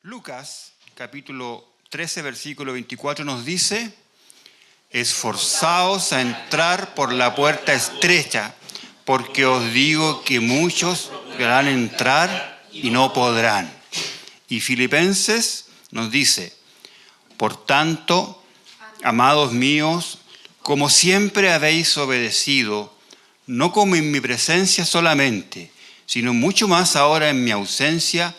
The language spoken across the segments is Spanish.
Lucas, capítulo 13, versículo 24, nos dice: esforzaos a entrar por la puerta estrecha, porque os digo que muchos querrán entrar y no podrán. Y Filipenses nos dice: por tanto, amados míos, como siempre habéis obedecido, no como en mi presencia solamente, sino mucho más ahora en mi ausencia,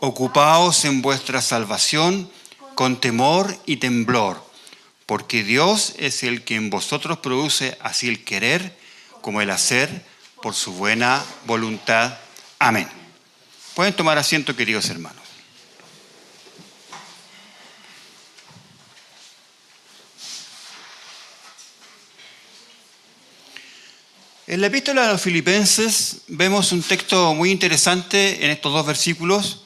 ocupaos en vuestra salvación con temor y temblor, porque Dios es el que en vosotros produce así el querer como el hacer por su buena voluntad. Amén. Pueden tomar asiento, queridos hermanos. En la epístola a los Filipenses vemos un texto muy interesante en estos dos versículos,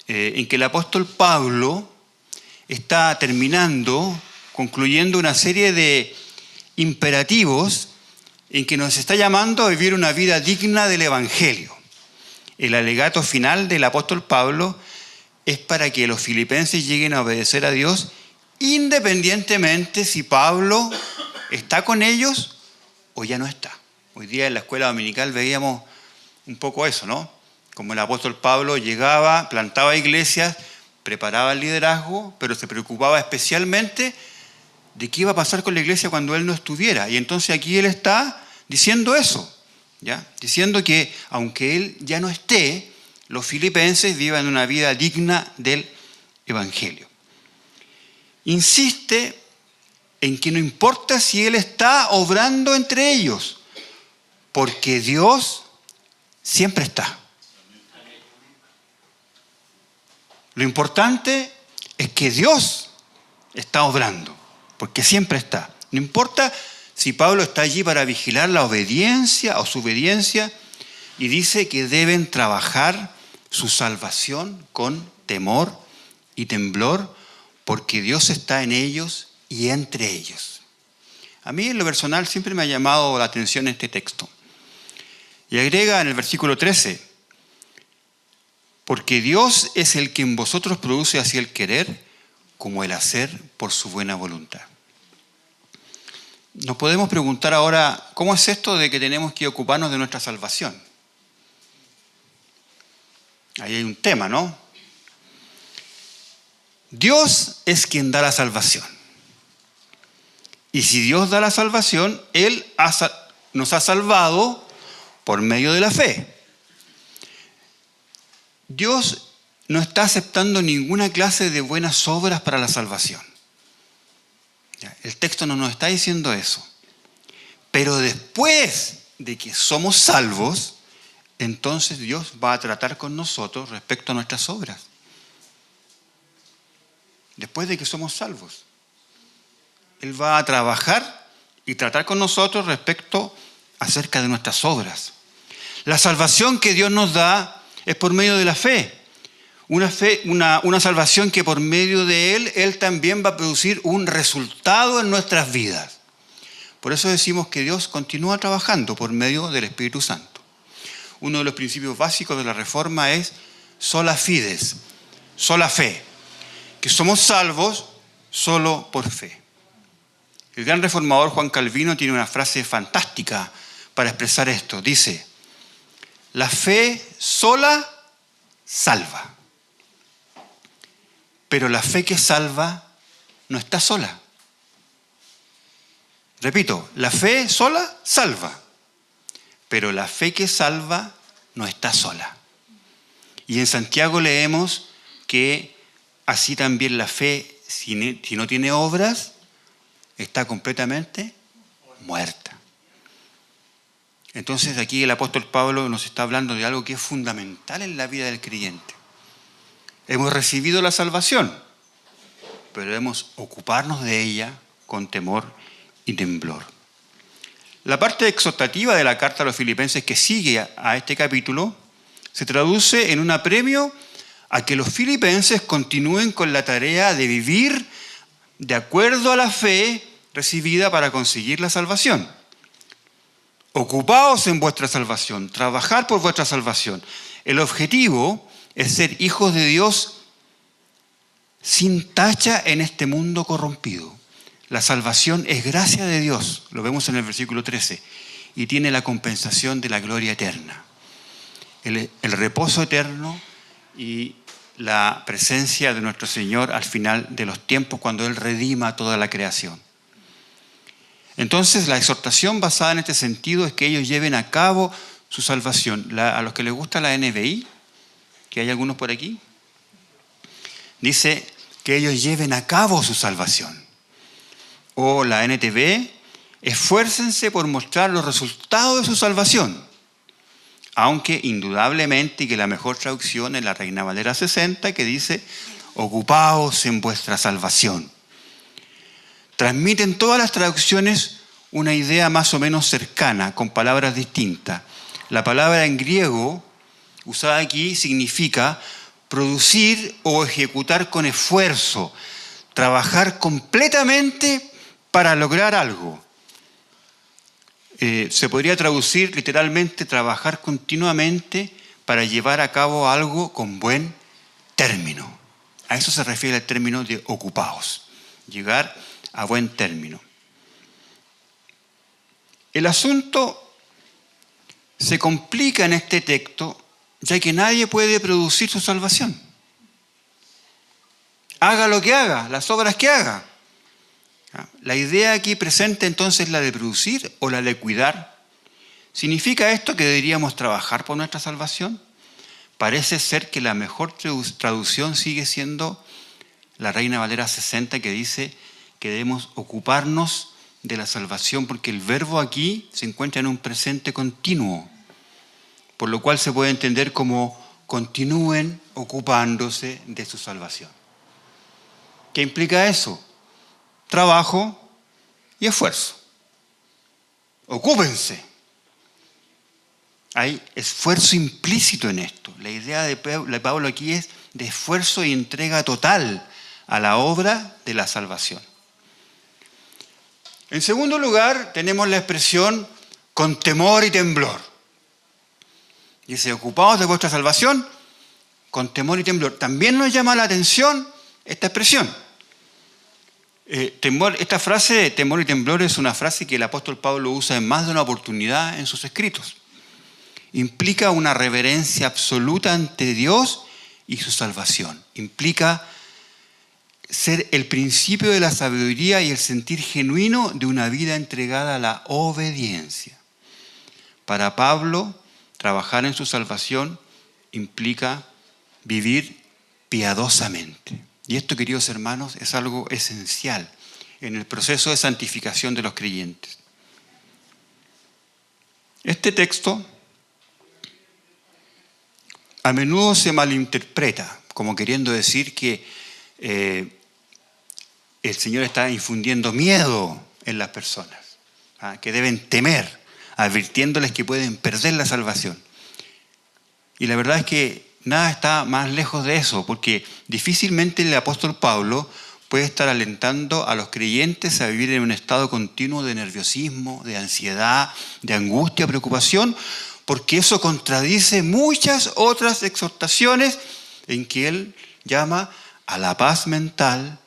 en que el apóstol Pablo está concluyendo una serie de imperativos en que nos está llamando a vivir una vida digna del Evangelio. El alegato final del apóstol Pablo es para que los filipenses lleguen a obedecer a Dios independientemente si Pablo está con ellos o ya no está. Hoy día en la escuela dominical veíamos un poco eso, ¿no? Como el apóstol Pablo llegaba, plantaba iglesias, preparaba el liderazgo, pero se preocupaba especialmente de qué iba a pasar con la iglesia cuando él no estuviera. Y entonces aquí él está diciendo eso, ¿ya? Diciendo que aunque él ya no esté, los filipenses vivan una vida digna del Evangelio. Insiste en que no importa si él está obrando entre ellos, porque Dios siempre está. Lo importante es que Dios está obrando, porque siempre está. No importa si Pablo está allí para vigilar la obediencia o su obediencia, y dice que deben trabajar su salvación con temor y temblor, porque Dios está en ellos y entre ellos. A mí en lo personal siempre me ha llamado la atención este texto. Y agrega en el versículo 13: porque Dios es el que en vosotros produce así el querer como el hacer por su buena voluntad. Nos podemos preguntar ahora, ¿cómo es esto de que tenemos que ocuparnos de nuestra salvación? Ahí hay un tema, ¿no? Dios es quien da la salvación. Y si Dios da la salvación, Él nos ha salvado por medio de la fe. Dios no está aceptando ninguna clase de buenas obras para la salvación. El texto no nos está diciendo eso. Pero después de que somos salvos, entonces Dios va a tratar con nosotros respecto a nuestras obras. Después de que somos salvos, Él va a trabajar y tratar con nosotros respecto acerca de nuestras obras. La salvación que Dios nos da es por medio de la fe. Una salvación que por medio de Él también va a producir un resultado en nuestras vidas. Por eso decimos que Dios continúa trabajando por medio del Espíritu Santo. Uno de los principios básicos de la Reforma es sola fides, sola fe, que somos salvos solo por fe. El gran reformador Juan Calvino tiene una frase fantástica para expresar esto. Dice: la fe sola salva, pero la fe que salva no está sola. Repito, la fe sola salva, pero la fe que salva no está sola. Y en Santiago leemos que así también la fe, si no tiene obras, está completamente muerta. Entonces aquí el apóstol Pablo nos está hablando de algo que es fundamental en la vida del creyente. Hemos recibido la salvación, pero debemos ocuparnos de ella con temor y temblor. La parte exhortativa de la carta a los filipenses que sigue a este capítulo se traduce en un apremio a que los filipenses continúen con la tarea de vivir de acuerdo a la fe recibida para conseguir la salvación. Ocupaos en vuestra salvación, trabajad por vuestra salvación. El objetivo es ser hijos de Dios sin tacha en este mundo corrompido. La salvación es gracia de Dios, lo vemos en el versículo 13, y tiene la compensación de la gloria eterna. El reposo eterno y la presencia de nuestro Señor al final de los tiempos, cuando Él redima toda la creación. Entonces, la exhortación basada en este sentido es que ellos lleven a cabo su salvación. A los que les gusta la NBI, que hay algunos por aquí, dice que ellos lleven a cabo su salvación. O la NTV, esfuércense por mostrar los resultados de su salvación. Aunque indudablemente que la mejor traducción es la Reina Valera 60, que dice, ocupaos en vuestra salvación. Transmiten todas las traducciones una idea más o menos cercana, con palabras distintas. La palabra en griego usada aquí significa producir o ejecutar con esfuerzo, trabajar completamente para lograr algo. Se podría traducir literalmente trabajar continuamente para llevar a cabo algo con buen término. A eso se refiere el término de ocupaos, llegar a buen término. El asunto se complica en este texto, ya que nadie puede producir su salvación. Haga lo que haga, las obras que haga. La idea aquí presente entonces es la de producir o la de cuidar. ¿Significa esto que deberíamos trabajar por nuestra salvación? Parece ser que la mejor traducción sigue siendo la Reina Valera 60, que dice que debemos ocuparnos de la salvación, porque el verbo aquí se encuentra en un presente continuo, por lo cual se puede entender como continúen ocupándose de su salvación. ¿Qué implica eso? Trabajo y esfuerzo. Ocúpense. Hay esfuerzo implícito en esto. La idea de Pablo aquí es de esfuerzo y entrega total a la obra de la salvación. En segundo lugar, tenemos la expresión con temor y temblor. Dice, ocupaos de vuestra salvación con temor y temblor. También nos llama la atención esta expresión. Esta frase, temor y temblor, es una frase que el apóstol Pablo usa en más de una oportunidad en sus escritos. Implica una reverencia absoluta ante Dios y su salvación. Implica ser el principio de la sabiduría y el sentir genuino de una vida entregada a la obediencia. Para Pablo, trabajar en su salvación implica vivir piadosamente. Y esto, queridos hermanos, es algo esencial en el proceso de santificación de los creyentes. Este texto a menudo se malinterpreta como queriendo decir que el Señor está infundiendo miedo en las personas, que deben temer, advirtiéndoles que pueden perder la salvación. Y la verdad es que nada está más lejos de eso, porque difícilmente el apóstol Pablo puede estar alentando a los creyentes a vivir en un estado continuo de nerviosismo, de ansiedad, de angustia, preocupación, porque eso contradice muchas otras exhortaciones en que él llama a la paz mental,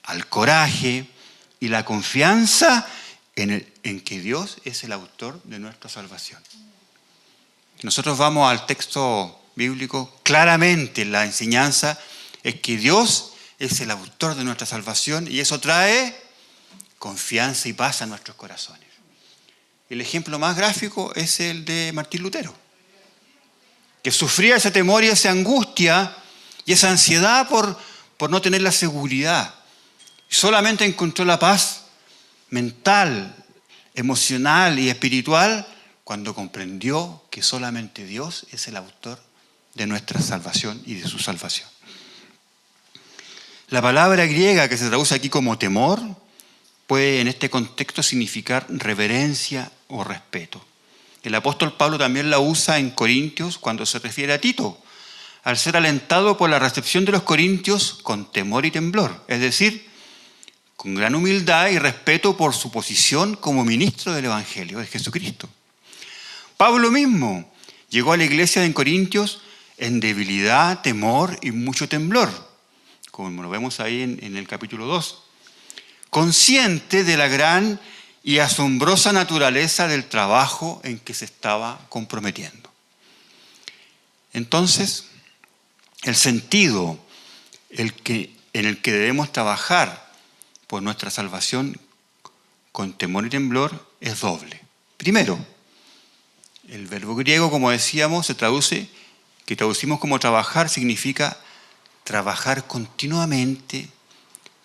al coraje y la confianza en que Dios es el autor de nuestra salvación. Nosotros vamos al texto bíblico, claramente la enseñanza es que Dios es el autor de nuestra salvación y eso trae confianza y paz a nuestros corazones. El ejemplo más gráfico es el de Martín Lutero, que sufría ese temor y esa angustia y esa ansiedad por no tener la seguridad. Solamente encontró la paz mental, emocional y espiritual cuando comprendió que solamente Dios es el autor de nuestra salvación y de su salvación. La palabra griega que se traduce aquí como temor puede en este contexto significar reverencia o respeto. El apóstol Pablo también la usa en Corintios cuando se refiere a Tito, al ser alentado por la recepción de los corintios con temor y temblor, es decir, con gran humildad y respeto por su posición como ministro del Evangelio de Jesucristo. Pablo mismo llegó a la iglesia en Corintios en debilidad, temor y mucho temblor, como lo vemos ahí en el capítulo 2. Consciente de la gran y asombrosa naturaleza del trabajo en que se estaba comprometiendo. Entonces, el sentido en el que debemos trabajar por nuestra salvación con temor y temblor es doble. Primero, el verbo griego, como decíamos, que traducimos como trabajar, significa trabajar continuamente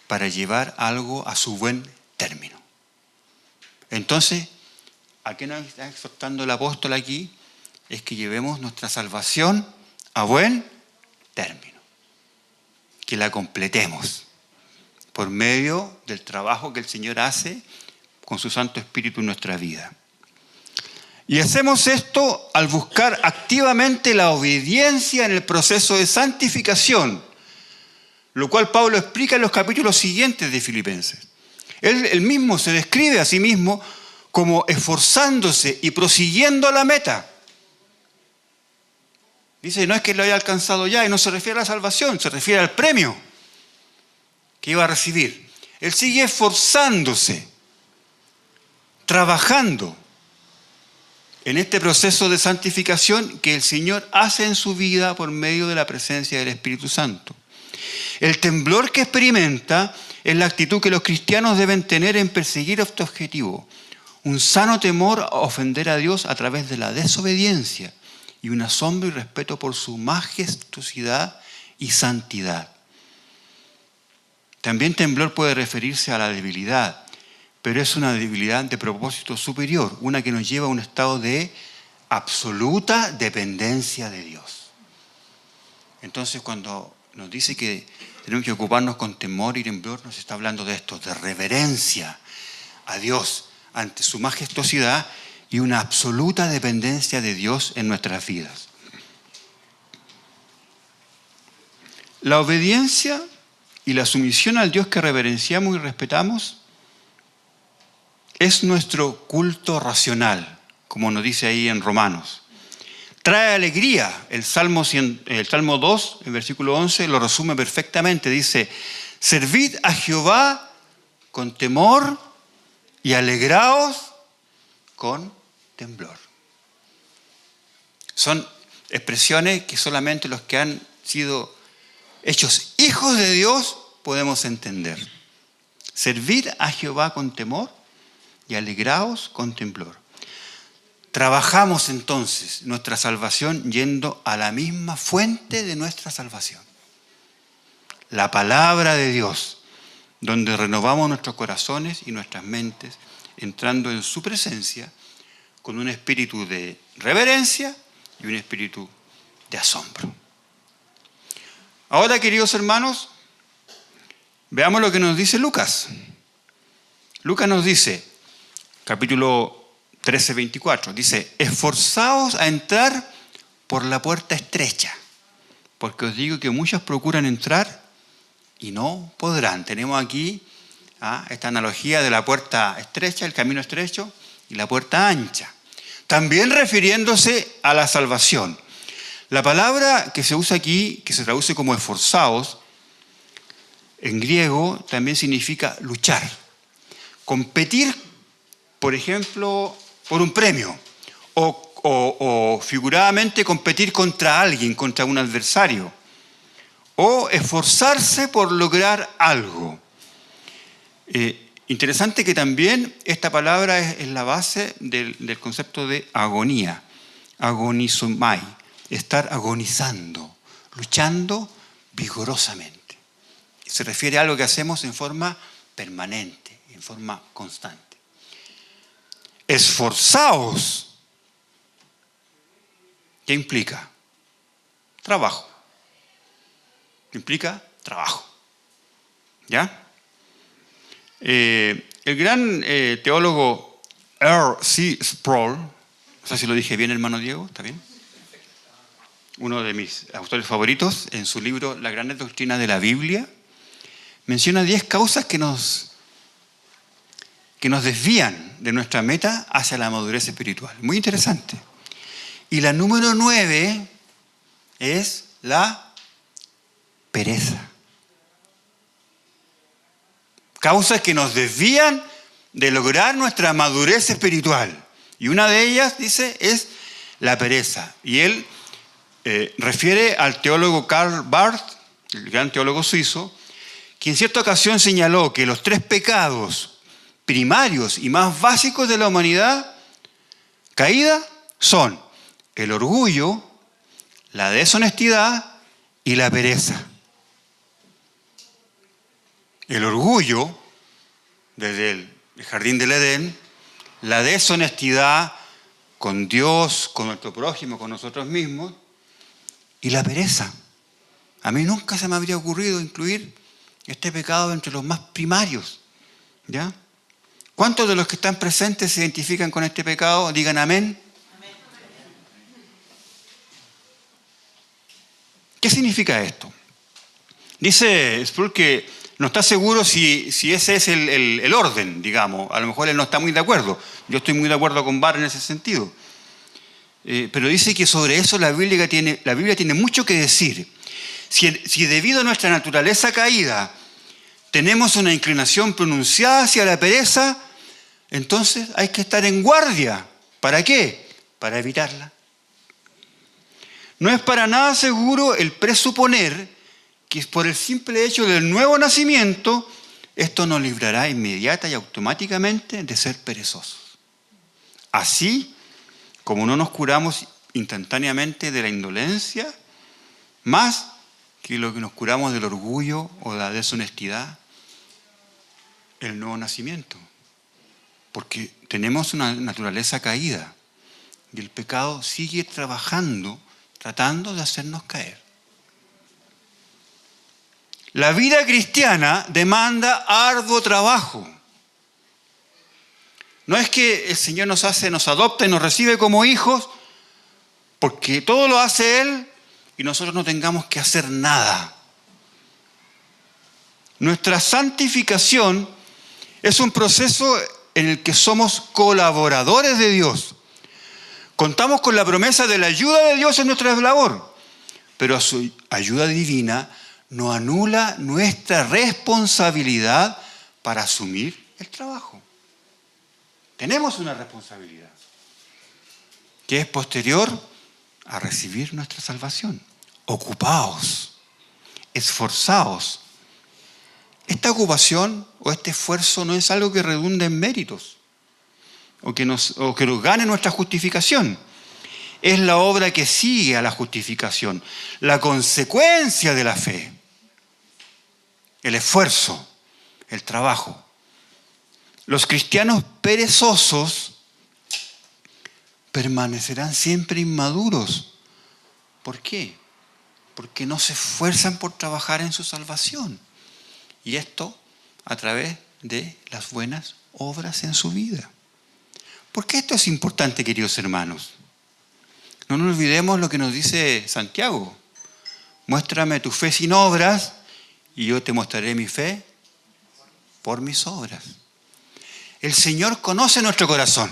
para llevar algo a su buen término. Entonces, ¿a qué nos está exhortando el apóstol aquí? Es que llevemos nuestra salvación a buen término. Que la completemos por medio del trabajo que el Señor hace con su Santo Espíritu en nuestra vida. Y hacemos esto al buscar activamente la obediencia en el proceso de santificación, lo cual Pablo explica en los capítulos siguientes de Filipenses. Él mismo se describe a sí mismo como esforzándose y prosiguiendo la meta. Dice, no es que lo haya alcanzado ya, y no se refiere a la salvación, se refiere al premio que iba a recibir. Él sigue esforzándose, trabajando en este proceso de santificación que el Señor hace en su vida por medio de la presencia del Espíritu Santo. El temblor que experimenta es la actitud que los cristianos deben tener en perseguir este objetivo. Un sano temor a ofender a Dios a través de la desobediencia y un asombro y respeto por su majestuosidad y santidad. También temblor puede referirse a la debilidad, pero es una debilidad de propósito superior, una que nos lleva a un estado de absoluta dependencia de Dios. Entonces, cuando nos dice que tenemos que ocuparnos con temor y temblor, nos está hablando de esto, de reverencia a Dios ante su majestuosidad y una absoluta dependencia de Dios en nuestras vidas. La obediencia y la sumisión al Dios que reverenciamos y respetamos es nuestro culto racional, como nos dice ahí en Romanos. Trae alegría. El Salmo 2, en versículo 11, lo resume perfectamente. Dice, servid a Jehová con temor y alegraos con temblor. Son expresiones que solamente los que han sido hechos hijos de Dios podemos entender. Servid a Jehová con temor y alegraos con temblor. Trabajamos entonces nuestra salvación yendo a la misma fuente de nuestra salvación. La palabra de Dios, donde renovamos nuestros corazones y nuestras mentes, entrando en su presencia con un espíritu de reverencia y un espíritu de asombro. Ahora, queridos hermanos, veamos lo que nos dice Lucas. Lucas nos dice, capítulo 13:24, dice, esforzaos a entrar por la puerta estrecha, porque os digo que muchos procuran entrar y no podrán. Tenemos aquí esta analogía de la puerta estrecha, el camino estrecho y la puerta ancha. También refiriéndose a la salvación. La palabra que se usa aquí, que se traduce como esforzaos, en griego también significa luchar. Competir, por ejemplo, por un premio, o figuradamente competir contra alguien, contra un adversario, o esforzarse por lograr algo. Interesante que también esta palabra es la base del concepto de agonía, agonizomai, estar agonizando, luchando vigorosamente. Se refiere a algo que hacemos en forma permanente, en forma constante. Esforzaos. ¿Qué implica? Trabajo. ¿Qué implica? Trabajo. ¿Ya? El gran teólogo R.C. Sproul, no sé si lo dije bien, hermano Diego, ¿está bien? Uno de mis autores favoritos, en su libro La Gran Doctrina de la Biblia, menciona 10 causas que nos desvían de nuestra meta hacia la madurez espiritual. Muy interesante. Y la número 9 es la pereza. causas que nos desvían de lograr nuestra madurez espiritual. Y una de ellas, dice, es la pereza. Y él refiere al teólogo Karl Barth, el gran teólogo suizo, que en cierta ocasión señaló que los 3 pecados primarios y más básicos de la humanidad caída son el orgullo, la deshonestidad y la pereza. El orgullo, desde el jardín del Edén, la deshonestidad con Dios, con nuestro prójimo, con nosotros mismos, y la pereza. A mí nunca se me habría ocurrido incluir este pecado entre los más primarios. ¿Ya? ¿Cuántos de los que están presentes se identifican con este pecado? Digan amén. ¿Qué significa esto? Dice Sproul que no está seguro si ese es el orden, digamos. A lo mejor él no está muy de acuerdo. Yo estoy muy de acuerdo con Barr en ese sentido. Pero dice que sobre eso la Biblia tiene mucho que decir. Si debido a nuestra naturaleza caída tenemos una inclinación pronunciada hacia la pereza, entonces hay que estar en guardia. ¿Para qué? Para evitarla. No es para nada seguro el presuponer que por el simple hecho del nuevo nacimiento, esto nos librará inmediata y automáticamente de ser perezosos. Así como no nos curamos instantáneamente de la indolencia, más que lo que nos curamos del orgullo o de la deshonestidad, el nuevo nacimiento. Porque tenemos una naturaleza caída y el pecado sigue trabajando, tratando de hacernos caer. La vida cristiana demanda arduo trabajo. No es que el Señor nos adopta y nos recibe como hijos, porque todo lo hace Él y nosotros no tengamos que hacer nada. Nuestra santificación es un proceso en el que somos colaboradores de Dios. Contamos con la promesa de la ayuda de Dios en nuestra labor, pero su ayuda divina no anula nuestra responsabilidad para asumir el trabajo. Tenemos una responsabilidad que es posterior a recibir nuestra salvación. Ocupaos, esforzaos. Esta ocupación o este esfuerzo no es algo que redunde en méritos o que nos gane nuestra justificación. Es la obra que sigue a la justificación, la consecuencia de la fe, el esfuerzo, el trabajo. Los cristianos perezosos permanecerán siempre inmaduros. ¿Por qué? Porque no se esfuerzan por trabajar en su salvación. Y esto a través de las buenas obras en su vida. ¿Por qué esto es importante, queridos hermanos? No nos olvidemos lo que nos dice Santiago. Muéstrame tu fe sin obras y yo te mostraré mi fe por mis obras. El Señor conoce nuestro corazón.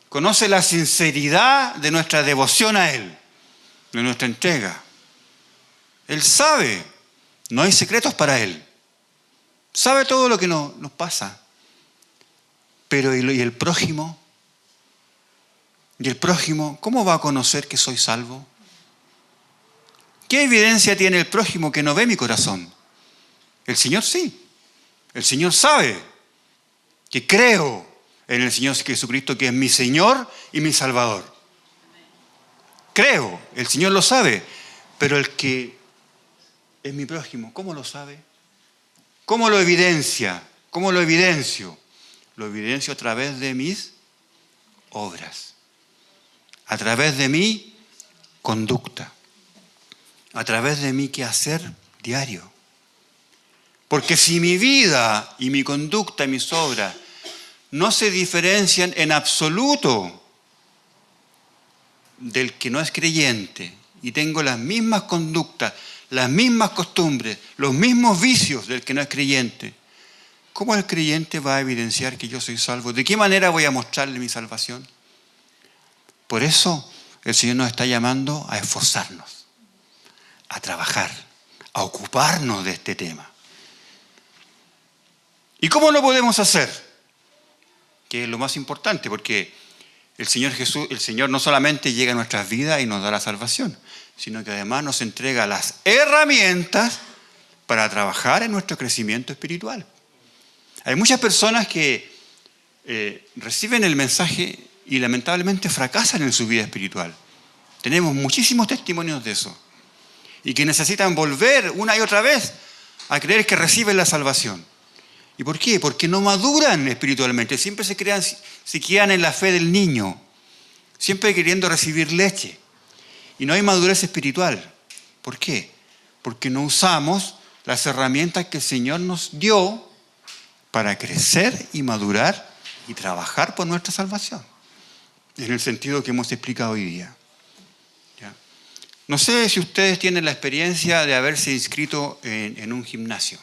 Conoce la sinceridad de nuestra devoción a Él, de nuestra entrega. Él sabe, no hay secretos para Él. Sabe todo lo que nos pasa. Pero ¿y el prójimo? ¿Y el prójimo cómo va a conocer que soy salvo? ¿Qué evidencia tiene el prójimo que no ve mi corazón? El Señor sí. El Señor sabe que creo en el Señor Jesucristo, que es mi Señor y mi Salvador. Creo, el Señor lo sabe, pero el que es mi prójimo, ¿cómo lo sabe? ¿Cómo lo evidencia? ¿Cómo lo evidencio? Lo evidencio a través de mis obras, a través de mi conducta, a través de mi quehacer diario. Porque si mi vida y mi conducta y mis obras no se diferencian en absoluto del que no es creyente y tengo las mismas conductas, las mismas costumbres, los mismos vicios del que no es creyente, ¿cómo el creyente va a evidenciar que yo soy salvo? ¿De qué manera voy a mostrarle mi salvación? Por eso el Señor nos está llamando a esforzarnos, a trabajar, a ocuparnos de este tema. ¿Y cómo lo podemos hacer? Que es lo más importante, porque el Señor Jesús, el Señor no solamente llega a nuestras vidas y nos da la salvación, sino que además nos entrega las herramientas para trabajar en nuestro crecimiento espiritual. Hay muchas personas que reciben el mensaje y lamentablemente fracasan en su vida espiritual. Tenemos muchísimos testimonios de eso. Y que necesitan volver una y otra vez a creer que reciben la salvación. ¿Y por qué? Porque no maduran espiritualmente. Siempre se quedan en la fe del niño. Siempre queriendo recibir leche. Y no hay madurez espiritual. ¿Por qué? Porque no usamos las herramientas que el Señor nos dio para crecer y madurar y trabajar por nuestra salvación. En el sentido que hemos explicado hoy día. ¿Ya? No sé si ustedes tienen la experiencia de haberse inscrito en un gimnasio.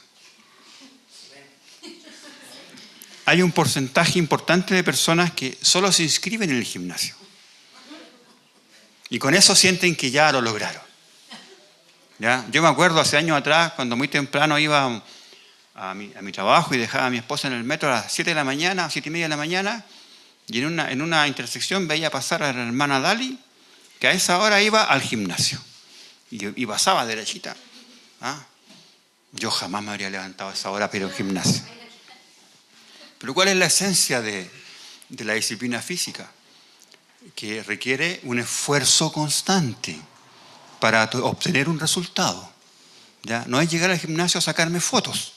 Hay un porcentaje importante de personas que solo se inscriben en el gimnasio. Y con eso sienten que ya lo lograron. ¿Ya? Yo me acuerdo hace años atrás, cuando muy temprano iba a mi trabajo y dejaba a mi esposa en el metro a las 7 de la mañana, 7 y media de la mañana, y en una intersección veía pasar a la hermana Dali, que a esa hora iba al gimnasio. Y pasaba derechita. ¿Ah? Yo jamás me habría levantado a esa hora para ir al gimnasio. Pero ¿cuál es la esencia de la disciplina física? Que requiere un esfuerzo constante para obtener un resultado. ¿Ya? No es llegar al gimnasio a sacarme fotos.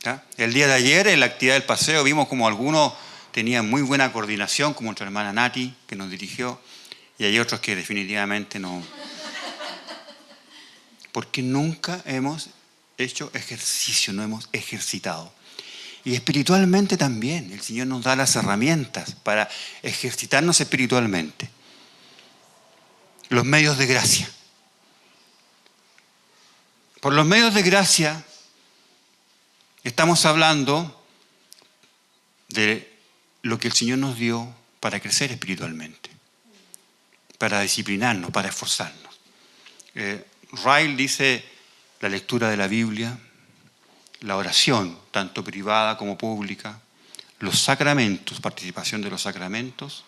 ¿Ya? El día de ayer, en la actividad del paseo, vimos como algunos tenían muy buena coordinación, como nuestra hermana Nati, que nos dirigió, y hay otros que definitivamente no. Porque nunca hemos hecho ejercicio, no hemos ejercitado. Y espiritualmente también, el Señor nos da las herramientas para ejercitarnos espiritualmente. Los medios de gracia. Por los medios de gracia estamos hablando de lo que el Señor nos dio para crecer espiritualmente, para disciplinarnos, para esforzarnos. Ryle dice la lectura de la Biblia, la oración, tanto privada como pública, los sacramentos, participación de los sacramentos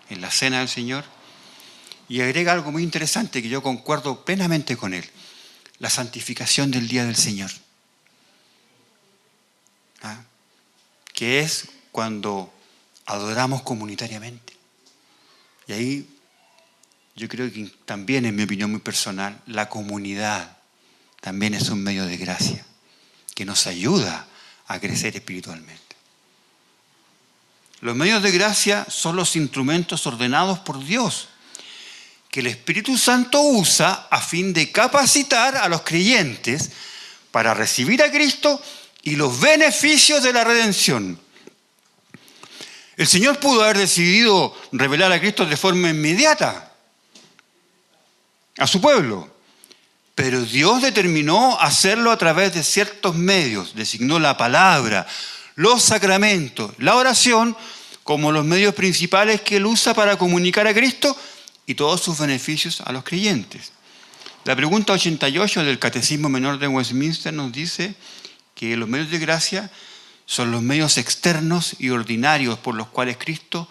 en la cena del Señor, y agrega algo muy interesante que yo concuerdo plenamente con él, la santificación del día del Señor. ¿Ah? Que es cuando adoramos comunitariamente. Y ahí yo creo que también, en mi opinión muy personal, la comunidad también es un medio de gracia que nos ayuda a crecer espiritualmente. Los medios de gracia son los instrumentos ordenados por Dios que el Espíritu Santo usa a fin de capacitar a los creyentes para recibir a Cristo y los beneficios de la redención. El Señor pudo haber decidido revelar a Cristo de forma inmediata a su pueblo, pero Dios determinó hacerlo a través de ciertos medios, designó la palabra, los sacramentos, la oración como los medios principales que Él usa para comunicar a Cristo y todos sus beneficios a los creyentes. La pregunta 88 del Catecismo Menor de Westminster nos dice que los medios de gracia son los medios externos y ordinarios por los cuales Cristo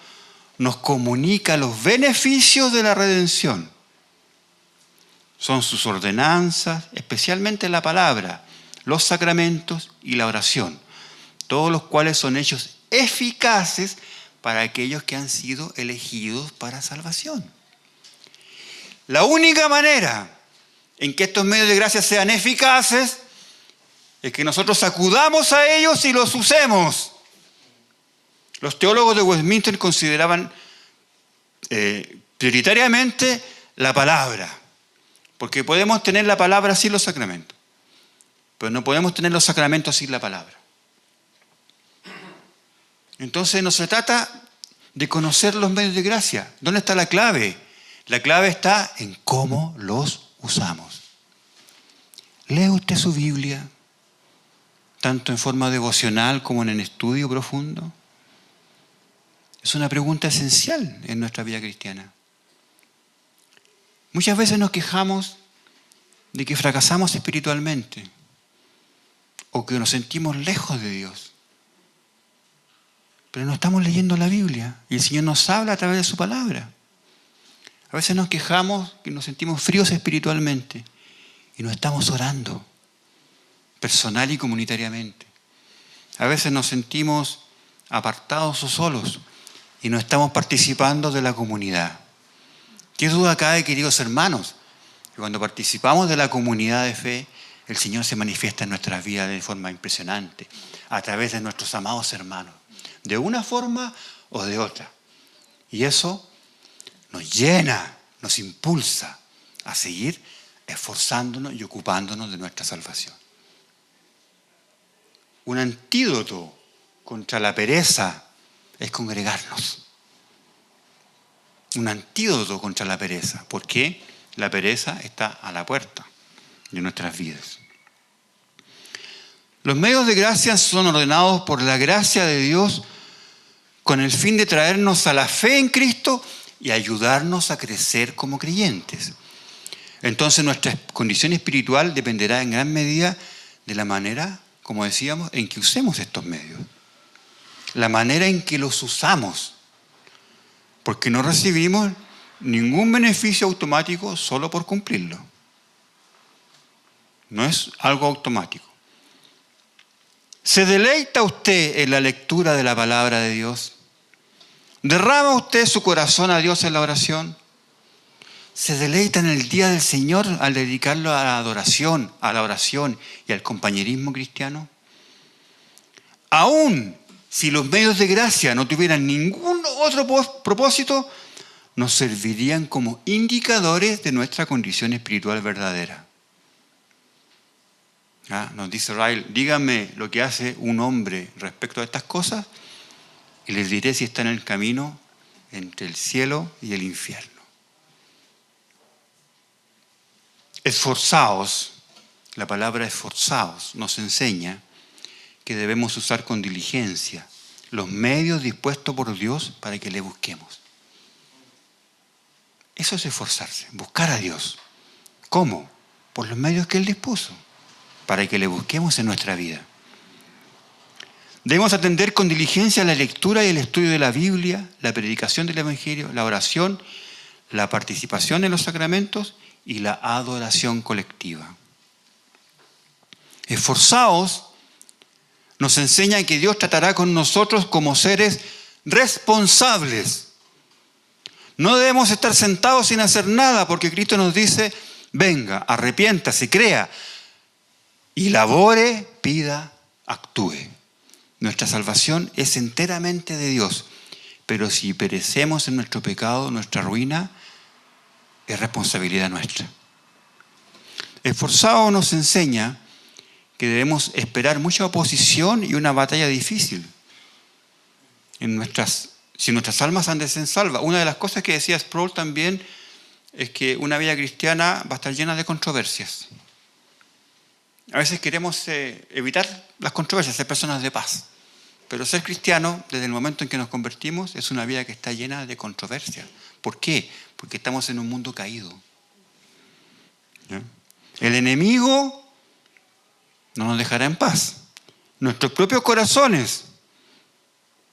nos comunica los beneficios de la redención. Son sus ordenanzas, especialmente la palabra, los sacramentos y la oración, todos los cuales son hechos eficaces para aquellos que han sido elegidos para salvación. La única manera en que estos medios de gracia sean eficaces es que nosotros acudamos a ellos y los usemos. Los teólogos de Westminster consideraban prioritariamente la palabra, porque podemos tener la palabra sin los sacramentos, pero no podemos tener los sacramentos sin la palabra. Entonces no se trata de conocer los medios de gracia. ¿Dónde está la clave? La clave está en cómo los usamos. ¿Lee usted su Biblia, tanto en forma devocional como en el estudio profundo? Es una pregunta esencial en nuestra vida cristiana. Muchas veces nos quejamos de que fracasamos espiritualmente o que nos sentimos lejos de Dios pero no estamos leyendo la Biblia y el Señor nos habla a través de su palabra. A veces nos quejamos que nos sentimos fríos espiritualmente y no estamos orando personal y comunitariamente. A veces nos sentimos apartados o solos y no estamos participando de la comunidad. ¿Qué duda cabe, queridos hermanos? Que cuando participamos de la comunidad de fe, el Señor se manifiesta en nuestras vidas de forma impresionante, a través de nuestros amados hermanos, de una forma o de otra. Y eso nos llena, nos impulsa a seguir esforzándonos y ocupándonos de nuestra salvación. Un antídoto contra la pereza es congregarnos. Un antídoto contra la pereza. ¿Por qué? La pereza está a la puerta de nuestras vidas. Los medios de gracia son ordenados por la gracia de Dios con el fin de traernos a la fe en Cristo y ayudarnos a crecer como creyentes. Entonces nuestra condición espiritual dependerá en gran medida de la manera, como decíamos, en que usemos estos medios. La manera en que los usamos. Porque no recibimos ningún beneficio automático solo por cumplirlo. No es algo automático. ¿Se deleita usted en la lectura de la palabra de Dios? ¿Derrama usted su corazón a Dios en la oración? ¿Se deleita en el día del Señor al dedicarlo a la adoración, a la oración y al compañerismo cristiano? Aún si los medios de gracia no tuvieran ningún otro propósito, nos servirían como indicadores de nuestra condición espiritual verdadera. Nos dice Ryle, dígame lo que hace un hombre respecto a estas cosas y les diré si está en el camino entre el cielo y el infierno. Esforzaos, la palabra esforzaos nos enseña que debemos usar con diligencia los medios dispuestos por Dios para que le busquemos. Eso es esforzarse, buscar a Dios. ¿Cómo? Por los medios que Él dispuso, para que le busquemos en nuestra vida. Debemos atender con diligencia la lectura y el estudio de la Biblia, la predicación del Evangelio, la oración, la participación en los sacramentos y la adoración colectiva. Esforzaos nos enseña que Dios tratará con nosotros como seres responsables. No debemos estar sentados sin hacer nada porque Cristo nos dice, venga, arrepiéntase, crea y labore, pida, actúe. Nuestra salvación es enteramente de Dios, pero si perecemos en nuestro pecado, nuestra ruina es responsabilidad nuestra. Esforzado nos enseña que debemos esperar mucha oposición y una batalla difícil. Si nuestras almas han de ser salvas. Una de las cosas que decía Sproul también es que una vida cristiana va a estar llena de controversias. A veces queremos evitar las controversias, ser personas de paz. Pero ser cristiano, desde el momento en que nos convertimos, es una vida que está llena de controversias. ¿Por qué? Porque estamos en un mundo caído. ¿Ya? El enemigo no nos dejará en paz. Nuestros propios corazones,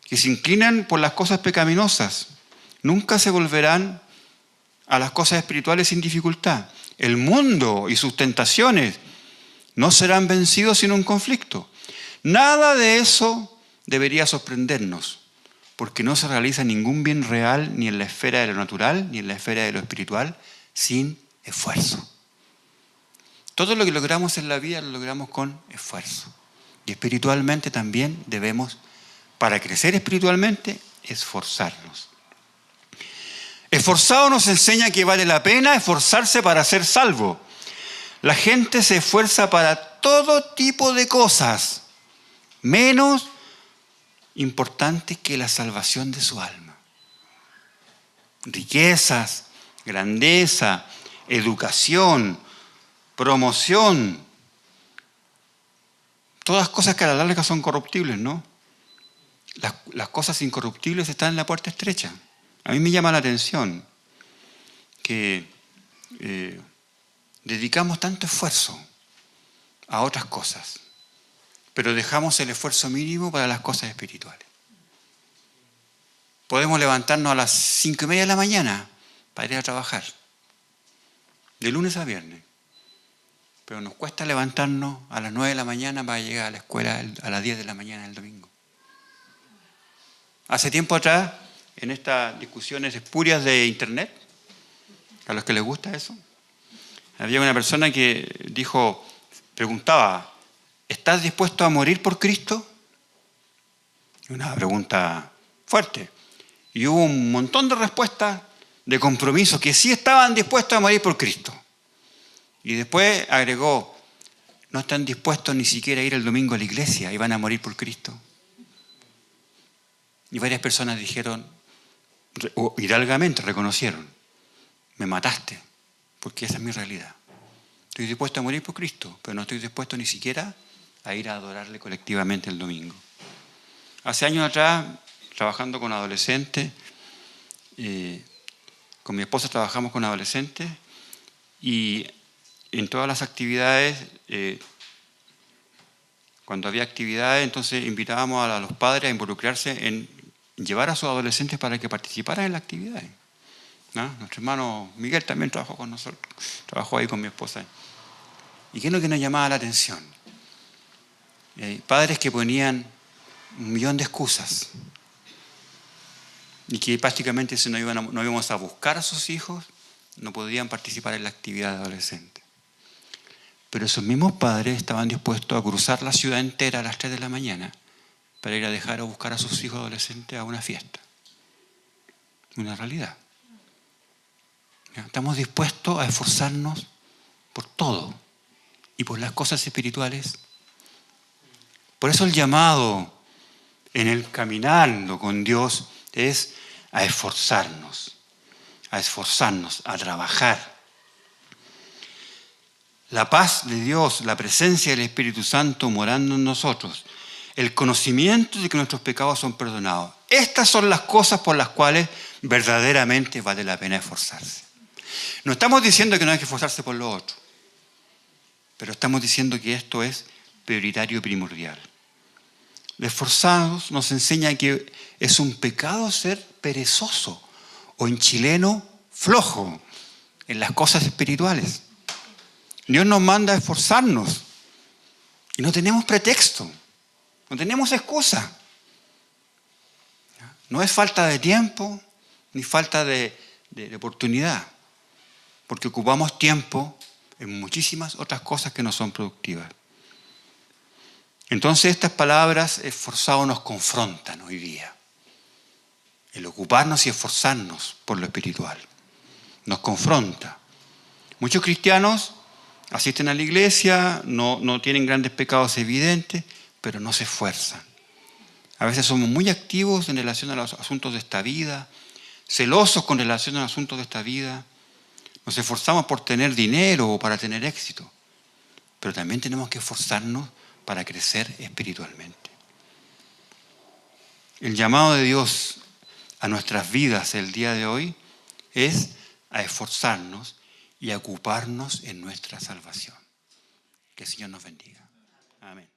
que se inclinan por las cosas pecaminosas, nunca se volverán a las cosas espirituales sin dificultad. El mundo y sus tentaciones no serán vencidos sin un conflicto. Nada de eso debería sorprendernos, porque no se realiza ningún bien real ni en la esfera de lo natural ni en la esfera de lo espiritual sin esfuerzo. Todo lo que logramos en la vida lo logramos con esfuerzo. Y espiritualmente también debemos, para crecer espiritualmente, esforzarnos. Esforzado nos enseña que vale la pena esforzarse para ser salvo. La gente se esfuerza para todo tipo de cosas, menos importantes que la salvación de su alma. Riquezas, grandeza, educación, promoción, todas cosas que a la larga son corruptibles, ¿no? Las cosas incorruptibles están en la puerta estrecha. A mí me llama la atención que dedicamos tanto esfuerzo a otras cosas, pero dejamos el esfuerzo mínimo para las cosas espirituales. podemos levantarnos a las 5:30 de la mañana para ir a trabajar, de lunes a viernes. Pero nos cuesta levantarnos a las 9 de la mañana para llegar a la escuela a las 10 de la mañana del domingo. Hace tiempo atrás, en estas discusiones espurias de internet, a los que les gusta eso, había una persona que preguntaba, ¿estás dispuesto a morir por Cristo? Una pregunta fuerte. Y hubo un montón de respuestas de compromiso que sí estaban dispuestos a morir por Cristo. Y después agregó, no están dispuestos ni siquiera a ir el domingo a la iglesia y van a morir por Cristo. Y varias personas dijeron, o hidalgamente reconocieron, me mataste, porque esa es mi realidad. Estoy dispuesto a morir por Cristo, pero no estoy dispuesto ni siquiera a ir a adorarle colectivamente el domingo. Hace años atrás, trabajando con adolescentes, con mi esposa trabajamos con adolescentes y en todas las actividades, cuando había actividades, entonces invitábamos a los padres a involucrarse en llevar a sus adolescentes para que participaran en las actividades. ¿No? Nuestro hermano Miguel también trabajó con nosotros, trabajó ahí con mi esposa. ¿Y qué es lo que nos llamaba la atención? Padres que ponían 1.000.000 de excusas y que prácticamente si no íbamos a buscar a sus hijos, no podían participar en la actividad de adolescente. Pero esos mismos padres estaban dispuestos a cruzar la ciudad entera a las 3 de la mañana para ir a dejar o buscar a sus hijos adolescentes a una fiesta. Una realidad. Estamos dispuestos a esforzarnos por todo y por las cosas espirituales. Por eso el llamado en el caminando con Dios es a esforzarnos, a trabajar. La paz de Dios, la presencia del Espíritu Santo morando en nosotros, el conocimiento de que nuestros pecados son perdonados. Estas son las cosas por las cuales verdaderamente vale la pena esforzarse. No estamos diciendo que no hay que esforzarse por lo otro, pero estamos diciendo que esto es prioritario y primordial. Esforzados nos enseña que es un pecado ser perezoso o en chileno flojo en las cosas espirituales. Dios nos manda a esforzarnos y no tenemos pretexto, no tenemos excusa. No es falta de tiempo ni falta de oportunidad, porque ocupamos tiempo en muchísimas otras cosas que no son productivas. Entonces estas palabras esforzados nos confrontan hoy día. El ocuparnos y esforzarnos por lo espiritual nos confronta. Muchos cristianos asisten a la iglesia, no tienen grandes pecados evidentes, pero no se esfuerzan. A veces somos muy activos en relación a los asuntos de esta vida, celosos con relación a los asuntos de esta vida. Nos esforzamos por tener dinero o para tener éxito, pero también tenemos que esforzarnos para crecer espiritualmente. El llamado de Dios a nuestras vidas el día de hoy es a esforzarnos y a ocuparnos en nuestra salvación. Que el Señor nos bendiga. Amén.